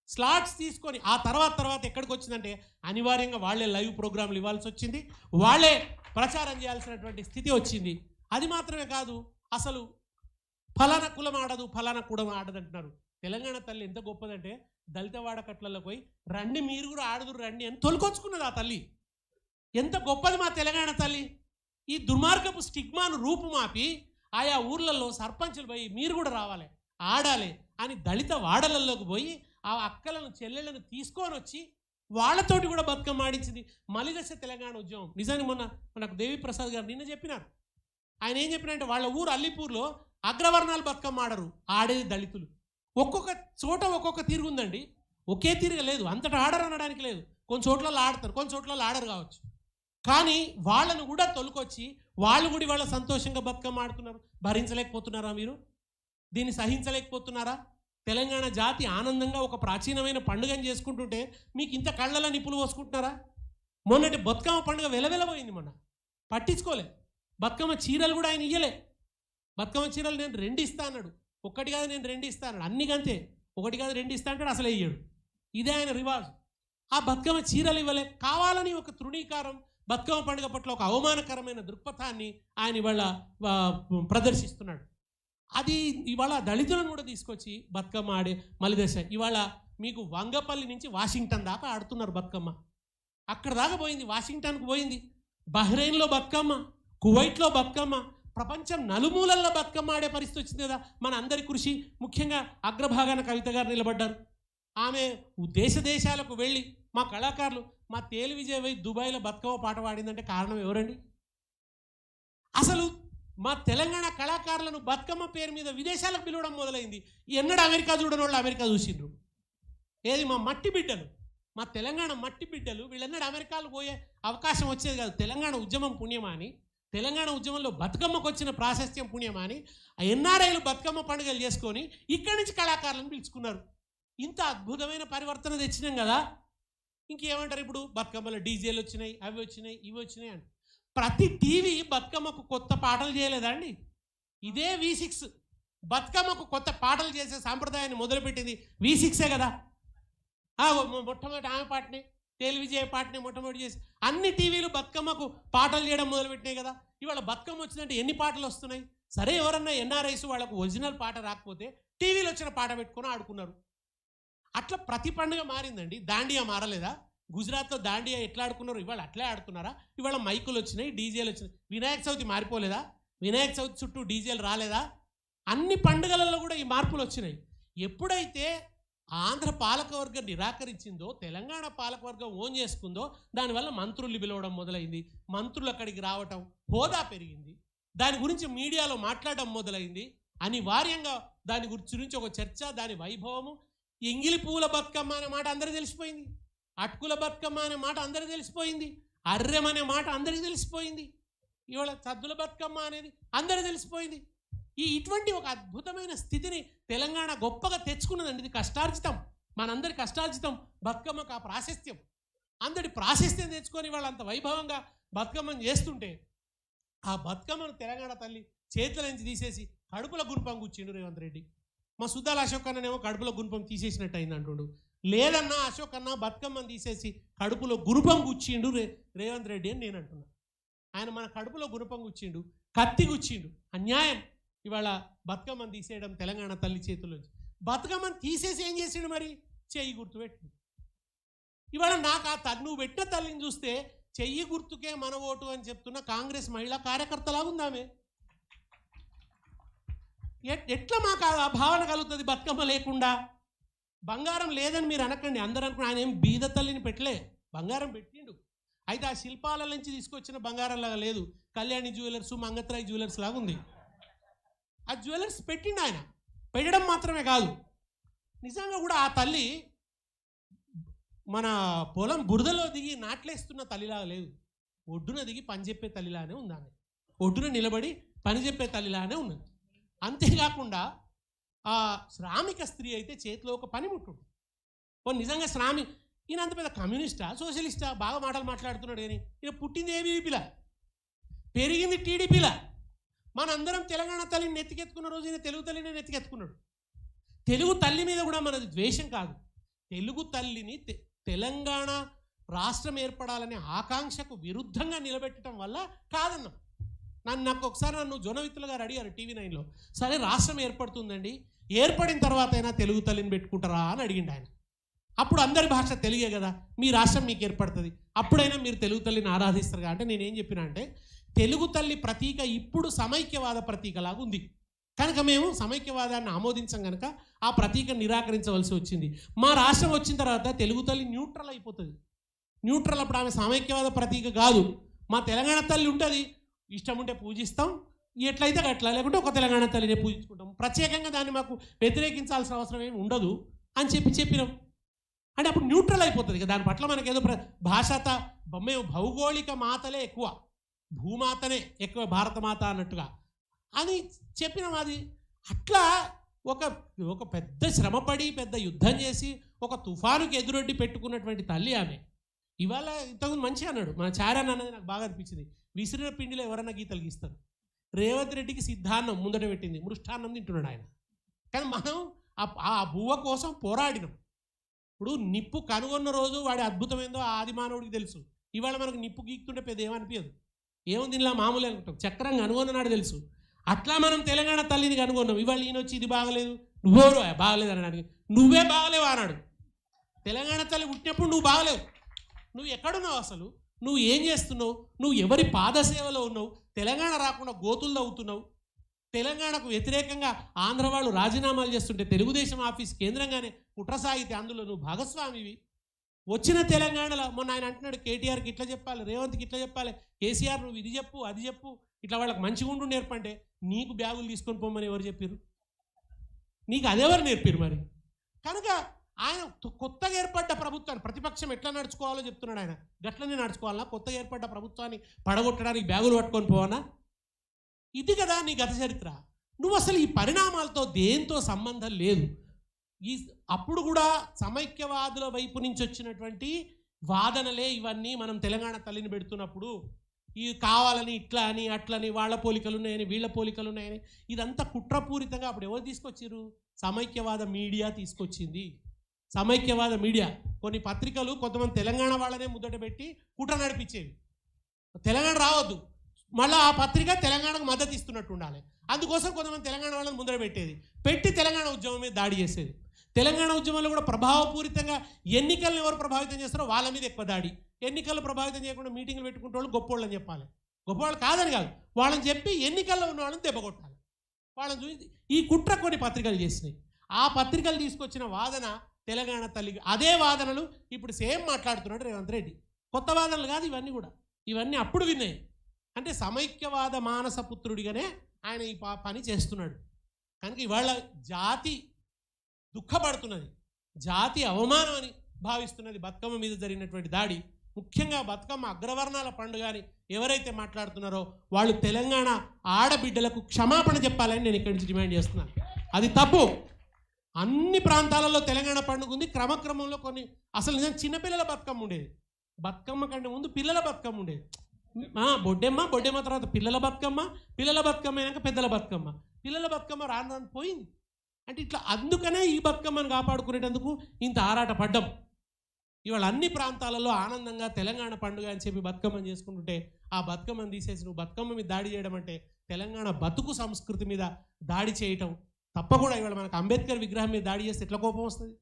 స్లాట్స్ తీసుకొని. ఆ తర్వాత ఎక్కడికి వచ్చిందంటే అనివార్యంగా వాళ్ళే లైవ్ ప్రోగ్రాంలు ఇవ్వాల్సి వచ్చింది, వాళ్ళే ప్రచారం చేయాల్సినటువంటి స్థితి వచ్చింది. అది మాత్రమే కాదు, అసలు ఫలానా కులం ఆడదు, ఫలానా కులం ఆడదు అంటున్నారు. తెలంగాణ తల్లి ఎంత గొప్పదంటే దళిత వాడకట్లలో పోయి రండి మీరు కూడా ఆడుదురు రండి అని తొలికొచ్చుకున్నది ఆ తల్లి. ఎంత గొప్పది మా తెలంగాణ తల్లి. ఈ దుర్మార్గపు స్టిగ్మాను రూపుమాపి ఆయా ఊర్లలో సర్పంచులు పోయి మీరు కూడా రావాలి ఆడాలి అని దళిత వాడలలోకి పోయి ఆ అక్కలను చెల్లెళ్ళను తీసుకొని వచ్చి వాళ్ళతోటి కూడా బతుకమ్మ ఆడించింది మలిదశ తెలంగాణ ఉద్యమం. నిజానికి మొన్న మనకు దేవిప్రసాద్ గారు నిన్న చెప్పినారు. ఆయన ఏం చెప్పినారంటే వాళ్ళ ఊరు అల్లిపూర్లో అగ్రవర్ణాలు బతుకమ్మ ఆడరు, ఆడేది దళితులు. ఒక్కొక్క చోట ఒక్కొక్క తీరు ఉందండి, ఒకే తీరుగా లేదు, అంతటా ఆడరు అనడానికి లేదు. కొన్ని చోట్ల ఆడతారు, కొన్ని చోట్ల ఆడరు కావచ్చు, కానీ వాళ్ళను కూడా తొలుకొచ్చి వాళ్ళు కూడా వాళ్ళ సంతోషంగా బతుకమ్మ ఆడుతున్నారు. భరించలేకపోతున్నారా మీరు? దీన్ని సహించలేకపోతున్నారా? తెలంగాణ జాతి ఆనందంగా ఒక ప్రాచీనమైన పండుగను చేసుకుంటుంటే మీకు ఇంత కళ్ళలో నిప్పులు పోసుకుంటున్నారా? మొన్నటి బతుకమ్మ పండుగ వెలవెలబోయింది, మొన్న పట్టించుకోలే. బతుకమ్మ చీరలు కూడా ఆయన ఇయ్యలే. బతుకమ్మ చీరలు నేను 2 ఇస్తా అన్నాడు, ఒక్కటి కాదు నేను 2 ఇస్తా అన్నాడు, అన్నికంతే ఒకటి కాదు 2 ఇస్తా అంటాడు, అసలే ఇయ్యాడు. ఇదే ఆయన రివాజు. ఆ బతుకమ్మ చీరలు ఇవ్వలే, కావాలని ఒక తృణీకారం, బతుకమ్మ పండుగ పట్ల ఒక అవమానకరమైన దృక్పథాన్ని ఆయన ఇవాళ ప్రదర్శిస్తున్నాడు. అది ఇవాళ దళితులను కూడా తీసుకొచ్చి బతుకమ్మ ఆడే మలిదశ ఇవాళ మీకు వంగపల్లి నుంచి వాషింగ్టన్ దాకా ఆడుతున్నారు బతుకమ్మ. అక్కడ దాకా పోయింది, వాషింగ్టన్కు పోయింది, బహ్రెయిన్లో బతుకమ్మ, కువైట్లో బతుకమ్మ, ప్రపంచం నలుమూలల్లో బతుకమ్మ ఆడే పరిస్థితి వచ్చింది కదా. మన అందరి కృషి, ముఖ్యంగా అగ్రభాగాన కవిత గారు నిలబడ్డారు. ఆమె దేశాలకు వెళ్ళి మా కళాకారులు, మా తేలి విజయ్ వై దుబాయ్లో బతుకమ్మ పాట పాడిందంటే కారణం ఎవరండి? అసలు మా తెలంగాణ కళాకారులను బతుకమ్మ పేరు మీద విదేశాలకు పిలవడం మొదలైంది. ఎన్నడూ అమెరికా చూడని వాళ్ళు అమెరికా చూసిండ్రు. ఏది మా మట్టి బిడ్డలు, మా తెలంగాణ మట్టి బిడ్డలు వీళ్ళెన్నడూ అమెరికాలు పోయే అవకాశం వచ్చేది కాదు. తెలంగాణ ఉద్యమం పుణ్యమా అని, తెలంగాణ ఉద్యమంలో బతుకమ్మకు వచ్చిన ప్రాశస్త్యం పుణ్యమా అని ఎన్ఆర్ఐలు బతుకమ్మ పండుగలు చేసుకొని ఇక్కడి నుంచి కళాకారులను పిలుచుకున్నారు. ఇంత అద్భుతమైన పరివర్తన తెచ్చినాం కదా. ఇంకేమంటారు ఇప్పుడు? బతుకమ్మలో డీజేలు వచ్చినాయి, అవి వచ్చినాయి, ఇవి వచ్చినాయి అని. ప్రతి టీవీ బతుకమ్మకు కొత్త పాటలు చేయలేదా అండి? ఇదే V6 బతుకమ్మకు కొత్త పాటలు చేసే సాంప్రదాయాన్ని మొదలుపెట్టింది V6ఏ కదా. మొట్టమొదటి ఆమె పాటనే, టెలివిజన్ పాటనే మొట్టమొదటి చేసి అన్ని టీవీలు బతుకమ్మకు పాటలు చేయడం మొదలుపెట్టినాయి కదా. ఇవాళ బతుకమ్మ వచ్చిందంటే ఎన్ని పాటలు వస్తున్నాయి? సరే, ఎవరన్నా ఎన్ఆర్ఐస్ వాళ్ళకు ఒరిజినల్ పాట రాకపోతే టీవీలో వచ్చిన పాట పెట్టుకొని ఆడుకున్నారు. అట్లా ప్రతి పండుగ మారిందండి. దాండియా మారలేదా? గుజరాత్లో దాండియా ఎట్లా ఆడుకున్నారు, ఇవాళ అట్లే ఆడుతున్నారా? ఇవాళ మైకులు వచ్చినాయి, డీజేలు వచ్చినాయి. వినాయక చవితి మారిపోలేదా? వినాయక చవితి చుట్టూ డీజేలు రాలేదా? అన్ని పండుగలలో కూడా ఈ మార్పులు వచ్చినాయి. ఎప్పుడైతే ఆంధ్ర పాలకవర్గం నిరాకరించిందో, తెలంగాణ పాలకవర్గం ఓన్ చేసుకుందో, దానివల్ల మంత్రులు పిలవడం మొదలైంది, మంత్రులు అక్కడికి రావటం, హోదా పెరిగింది, దాని గురించి మీడియాలో మాట్లాడడం మొదలైంది. అనివార్యంగా దాని గురించి ఒక చర్చ, దాని వైభవము. ఎంగిలి పూల బతుకమ్మ అనే మాట అందరికీ తెలిసిపోయింది, అటుకుల బతుకమ్మ అనే మాట అందరికీ తెలిసిపోయింది, అర్రెం అనే మాట అందరికీ తెలిసిపోయింది, ఇవాళ సద్దుల బతుకమ్మ అనేది అందరికీ తెలిసిపోయింది. ఇటువంటి ఒక అద్భుతమైన స్థితిని తెలంగాణ గొప్పగా తెచ్చుకున్నదండి. ఇది కష్టార్జితం, మనందరి కష్టార్జితం. బతుకమ్మకు ఆ ప్రాశస్త్యం, అందరి ప్రాశస్త్యం తెచ్చుకొని వాళ్ళంత వైభవంగా బతుకమ్మను చేస్తుంటే, ఆ బతుకమ్మను తెలంగాణ తల్లి చేతుల నుంచి తీసేసి కడుపుల గుణపం కూర్చిండు రేవంత్ రెడ్డి. మా సుద్దాల అశోక్ అన్ననేమో కడుపుల గుణపం తీసేసినట్టు అయింది అంటుండు. లేదన్నా అశోక్ అన్న బతుకమ్మను తీసేసి కడుపులో గుణపం కూర్చిండు రేవంత్ రెడ్డి అని నేను అంటున్నా. ఆయన మన కడుపులో గుణపం కూర్చిండు, కత్తి కూర్చిండు. అన్యాయం. ఇవాళ బతుకమ్మను తీసేయడం తెలంగాణ తల్లి చేతుల్లోంచి. బతుకమ్మను తీసేసి ఏం చేసిండు మరి? చెయ్యి గుర్తు పెట్టిండు. ఇవాళ నాకు ఆ నువ్వు పెట్టిన తల్లిని చూస్తే చెయ్యి గుర్తుకే మన ఓటు అని చెప్తున్న కాంగ్రెస్ మహిళా కార్యకర్తలా ఉందామే. ఎట్లా మాకు ఆ భావన కలుగుతుంది బతుకమ్మ లేకుండా? బంగారం లేదని మీరు అనకండి, అందరూ అనుకుని ఆయన ఏం బీద తల్లిని పెట్టలే, బంగారం పెట్టిండు. అయితే ఆ శిల్పాల నుంచి తీసుకొచ్చిన బంగారం లాగా లేదు, కళ్యాణి జ్యువెలర్స్, మంగత్రాయి జ్యువెలర్స్ లాగా ఉంది. ఆ జ్యువెలర్స్ పెట్టిండు ఆయన. పెట్టడం మాత్రమే కాదు, నిజంగా కూడా ఆ తల్లి మన పొలం బురదలో దిగి నాట్లేస్తున్న తల్లిలాగా లేదు, ఒడ్డున దిగి పని చెప్పే తల్లిలానే ఉంది. ఆమె ఒడ్డున నిలబడి పని చెప్పే తల్లిలానే ఉన్నది. అంతేకాకుండా ఆ శ్రామిక స్త్రీ అయితే చేతిలో ఒక పనిముట్టు ఉంటుంది. నిజంగా ఈయన అంత పెద్ద కమ్యూనిస్టా సోషలిస్టా బాగా మాటలు మాట్లాడుతున్నాడు, కానీ ఈయన పుట్టింది ఏబీవీపీలా, పెరిగింది టీడీపీలా. మనందరం తెలంగాణ తల్లిని నెత్తికెత్తుకున్న రోజు ఈయన తెలుగు తల్లిని నెత్తికెత్తుకున్నాడు. తెలుగు తల్లి మీద కూడా మనది ద్వేషం కాదు, తెలుగు తల్లిని తెలంగాణ రాష్ట్రం ఏర్పడాలనే ఆకాంక్షకు విరుద్ధంగా నిలబెట్టడం వల్ల కాదన్నాం. నాకు ఒకసారి జొనవిత్తుల గారు అడిగారు TV9లో, సరే రాష్ట్రం ఏర్పడుతుందండి, ఏర్పడిన తర్వాత అయినా తెలుగు తల్లిని పెట్టుకుంటారా అని అడిగిండు ఆయన. అప్పుడు అందరి భాష తెలుగే కదా, మీ రాష్ట్రం మీకు ఏర్పడుతుంది, అప్పుడైనా మీరు తెలుగు తల్లిని ఆరాధిస్తారు అంటే నేనేం చెప్పినా అంటే, తెలుగు తల్లి ప్రతీక ఇప్పుడు సమైక్యవాద ప్రతీకలాగా ఉంది కనుక మేము సమైక్యవాదాన్ని ఆమోదించం కనుక ఆ ప్రతీక నిరాకరించవలసి వచ్చింది. మా రాష్ట్రం వచ్చిన తర్వాత తెలుగు తల్లి న్యూట్రల్ అయిపోతుంది. న్యూట్రల్ అప్పుడు ఆమె సమైక్యవాద ప్రతీక కాదు. మా తెలంగాణ తల్లి ఉంటుంది, ఇష్టం ఉంటే పూజిస్తాం, ఎట్లయితే అట్లా, లేకుంటే ఒక తెలంగాణ తల్లినే పూజించుకుంటాం, ప్రత్యేకంగా దాన్ని మాకు వ్యతిరేకించాల్సిన అవసరం ఏమి ఉండదు అని చెప్పినాం. అంటే అప్పుడు న్యూట్రల్ అయిపోతుంది కదా, దాని పట్ల మనకేదో భాషత మేము భౌగోళిక మాతలే ఎక్కువ, భూమాతనే ఎక్కువ, భారతమాత అన్నట్టుగా అని చెప్పినాం. అది అట్లా ఒక పెద్ద శ్రమపడి పెద్ద యుద్ధం చేసి ఒక తుఫానుకి ఎదురొడ్డి పెట్టుకున్నటువంటి తల్లి ఆమె. ఇవాళ ఇంతకుముందు మంచిగా అన్నాడు మన చారాన్ అన్నది, నాకు బాగా అనిపించింది. విసిరిన పిండిలో ఎవరన్నా గీతలు గీస్తారు. రేవంత్ రెడ్డికి సిద్ధాన్నం ముందట పెట్టింది, మృష్టాన్నం తింటున్నాడు ఆయన. కానీ మనం ఆ బువ్వ కోసం పోరాడినాం. ఇప్పుడు నిప్పు కనుగొన్న రోజు వాడి అద్భుతమైందో ఆది మానవుడికి తెలుసు. ఇవాళ మనకు నిప్పు గీక్తుంటే పెద్ద ఏమనిపించదు, ఏముంది ఇలా మామూలు అనుకుంటాం. చక్రం కనుగొన్ననాడు తెలుసు. అట్లా మనం తెలంగాణ తల్లిని కనుగొన్నాం. ఇవాళ ఈయన వచ్చి ఇది బాగలేదు, నువ్వెవరు బాగలేదు అనడానికి, నువ్వే బాగలేవు అన్నాడు. తెలంగాణ తల్లి పుట్టినప్పుడు నువ్వు బాగలేవు, నువ్వు ఎక్కడున్నావు, అసలు నువ్వు ఏం చేస్తున్నావు, నువ్వు ఎవరి పాదసేవలో ఉన్నావు, తెలంగాణ రాకుండా గోతులు తవ్వుతున్నావు, తెలంగాణకు వ్యతిరేకంగా ఆంధ్ర వాళ్ళు రాజీనామాలు చేస్తుంటే తెలుగుదేశం ఆఫీస్ కేంద్రంగానే కుట్ర సాగితే అందులో నువ్వు భాగస్వామివి. వచ్చిన తెలంగాణలో మొన్న ఆయన అంటున్నాడు, కేటీఆర్కి ఇట్లా చెప్పాలి, రేవంత్కి ఇట్లా చెప్పాలి, కేసీఆర్ నువ్వు ఇది చెప్పు అది చెప్పు, ఇట్లా వాళ్ళకి మంచిగా ఉండు నేర్పంటే నీకు బ్యాగులు తీసుకొని పోమని ఎవరు చెప్పారు? నీకు అదెవరు నేర్పారు మరి? కనుక ఆయన కొత్తగా ఏర్పడ్డ ప్రభుత్వాన్ని, ప్రతిపక్షం ఎట్లా నడుచుకోవాలో చెప్తున్నాడు ఆయన, గట్లనే నడుచుకోవాలన్నా? కొత్తగా ఏర్పడ్డ ప్రభుత్వాన్ని పడగొట్టడానికి బ్యాగులు పట్టుకొని పోవనా? ఇది కదా నీ గత చరిత్ర. నువ్వు అసలు ఈ పరిణామాలతో దేంతో సంబంధం లేదు. అప్పుడు కూడా సమైక్యవాదుల వైపు నుంచి వచ్చినటువంటి వాదనలే ఇవన్నీ. మనం తెలంగాణ తల్లిని పెడుతున్నప్పుడు ఇది కావాలని ఇట్లా అని అట్లని, వాళ్ళ పోలికలు ఉన్నాయని వీళ్ళ పోలికలు ఉన్నాయని, ఇదంతా కుట్రపూరితంగా అప్పుడు ఎవరు తీసుకొచ్చారు? సమైక్యవాద మీడియా తీసుకొచ్చింది. సమైక్యవాద మీడియా కొన్ని పత్రికలు కొంతమంది తెలంగాణ వాళ్ళనే ముద్దట పెట్టి కుట్ర నడిపించేవి. తెలంగాణ రావద్దు, మళ్ళీ ఆ పత్రిక తెలంగాణకు మద్దతు ఇస్తున్నట్టు ఉండాలి, అందుకోసం కొంతమంది తెలంగాణ వాళ్ళని ముందర పెట్టి తెలంగాణ ఉద్యమం మీద దాడి చేసేది. తెలంగాణ ఉద్యమంలో కూడా ప్రభావపూరితంగా ఎన్నికలను ఎవరు ప్రభావితం చేస్తారో వాళ్ళ మీద ఎక్కువ దాడి. ఎన్నికలు ప్రభావితం చేయకుండా మీటింగ్లు పెట్టుకుంటే వాళ్ళు గొప్పవాళ్ళు అని చెప్పాలి. గొప్పవాళ్ళు కాదని కాదు, వాళ్ళని చెప్పి ఎన్నికల్లో ఉన్న వాళ్ళని దెబ్బకొట్టాలి. వాళ్ళని చూసి ఈ కుట్ర కొన్ని పత్రికలు చేసినాయి. ఆ పత్రికలు తీసుకొచ్చిన వాదన తెలంగాణ తల్లి. అదే వాదనలు ఇప్పుడు సేమ్ మాట్లాడుతున్నాడు రేవంత్ రెడ్డి. కొత్త వాదనలు కాదు ఇవన్నీ కూడా, ఇవన్నీ అప్పుడు విన్నాయి. అంటే సమైక్యవాద మానసపుత్రుడిగానే ఆయన ఈ పని చేస్తున్నాడు. కనుక ఇవాళ జాతి దుఃఖపడుతున్నది, జాతి అవమానం అని భావిస్తున్నది బతుకమ్మ మీద జరిగినటువంటి దాడి. ముఖ్యంగా బతుకమ్మ అగ్రవర్ణాల పండుగ అని ఎవరైతే మాట్లాడుతున్నారో వాళ్ళు తెలంగాణ ఆడబిడ్డలకు క్షమాపణ చెప్పాలని నేను ఇక్కడి నుంచి డిమాండ్ చేస్తున్నాను. అది తప్పు. అన్ని ప్రాంతాలలో తెలంగాణ పండుగ ఉంది. క్రమక్రమంలో కొన్ని అసలు నిజంగా చిన్నపిల్లల బతుకమ్మ ఉండేది, బతుకమ్మ కంటే ముందు పిల్లల బతుకమ్మ ఉండేది. బొడ్డెమ్మ తర్వాత పిల్లల బతుకమ్మ అయినాక పెద్దల బతుకమ్మ. పిల్లల బతుకమ్మ రాను పోయింది. అంటే ఇట్లా అందుకనే ఈ బతుకమ్మను కాపాడుకునేటందుకు ఇంత ఆరాట పడ్డం. ఇవాళ అన్ని ప్రాంతాలలో ఆనందంగా తెలంగాణ పండుగ అని చెప్పి బతుకమ్మని చేసుకుంటుంటే ఆ బతుకమ్మని తీసేసి నువ్వు బతుకమ్మ మీద దాడి చేయడం అంటే తెలంగాణ బతుకు సంస్కృతి మీద దాడి చేయటం తప్ప. కూడా ఇవాళ మనకు అంబేద్కర్ విగ్రహం మీద దాడి చేస్తే ఎట్లా కోపం వస్తుంది,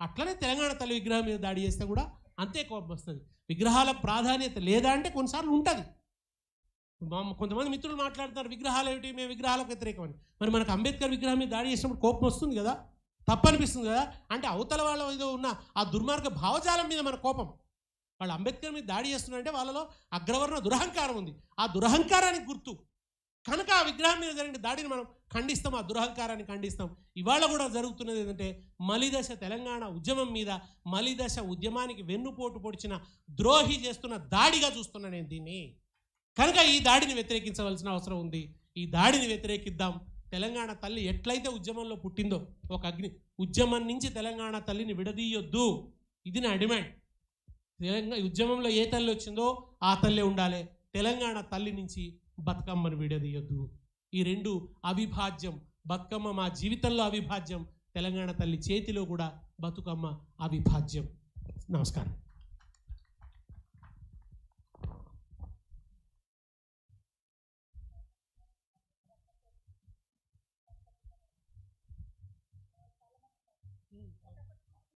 అట్లనే తెలంగాణ తల్లి విగ్రహం మీద దాడి చేస్తే కూడా అంతే కోపం వస్తుంది. విగ్రహాల ప్రాధాన్యత లేదా అంటే కొన్నిసార్లు ఉంటుంది. కొంతమంది మిత్రులు మాట్లాడుతున్నారు విగ్రహాలు ఏమిటి, మేము విగ్రహాలకు వ్యతిరేకమని. మరి మనకు అంబేద్కర్ విగ్రహం మీద దాడి చేసినప్పుడు కోపం వస్తుంది కదా, తప్పనిపిస్తుంది కదా. అంటే అవతల వాళ్ళ ఏదో ఉన్న ఆ దుర్మార్గ భావజాలం మీద మన కోపం. వాళ్ళు అంబేద్కర్ మీద దాడి చేస్తున్నారంటే వాళ్ళలో అగ్రవర్ణ దురహంకారం ఉంది. ఆ దురహంకారానికి గుర్తు కనుక ఆ విగ్రహం మీద జరిగిన దాడిని మనం ఖండిస్తాం, ఆ దురహంకారాన్ని ఖండిస్తాం. ఇవాళ కూడా జరుగుతున్నది ఏంటంటే మలిదశ తెలంగాణ ఉద్యమం మీద మలిదశ ఉద్యమానికి వెన్నుపోటు పొడిచిన ద్రోహి చేస్తున్న దాడిగా చూస్తున్నా నేను దీన్ని. కనుక ఈ దాడిని వ్యతిరేకించవలసిన అవసరం ఉంది. ఈ దాడిని వ్యతిరేకిద్దాం. తెలంగాణ తల్లి ఎట్లయితే ఉద్యమంలో పుట్టిందో ఒక అగ్ని, ఉద్యమం నుంచి తెలంగాణ తల్లిని విడదీయొద్దు, ఇది నా డిమాండ్. తెలంగాణ ఉద్యమంలో ఏ తల్లి వచ్చిందో ఆ తల్లే ఉండాలి, తెలంగాణ తల్లి నుంచి బతుకమ్మను విడదీయొద్దు. ఈ రెండు అవిభాజ్యం. బతుకమ్మ మా జీవితంలో అవిభాజ్యం, తెలంగాణ తల్లి చేతిలో కూడా బతుకమ్మ అవిభాజ్యం. నమస్కారం.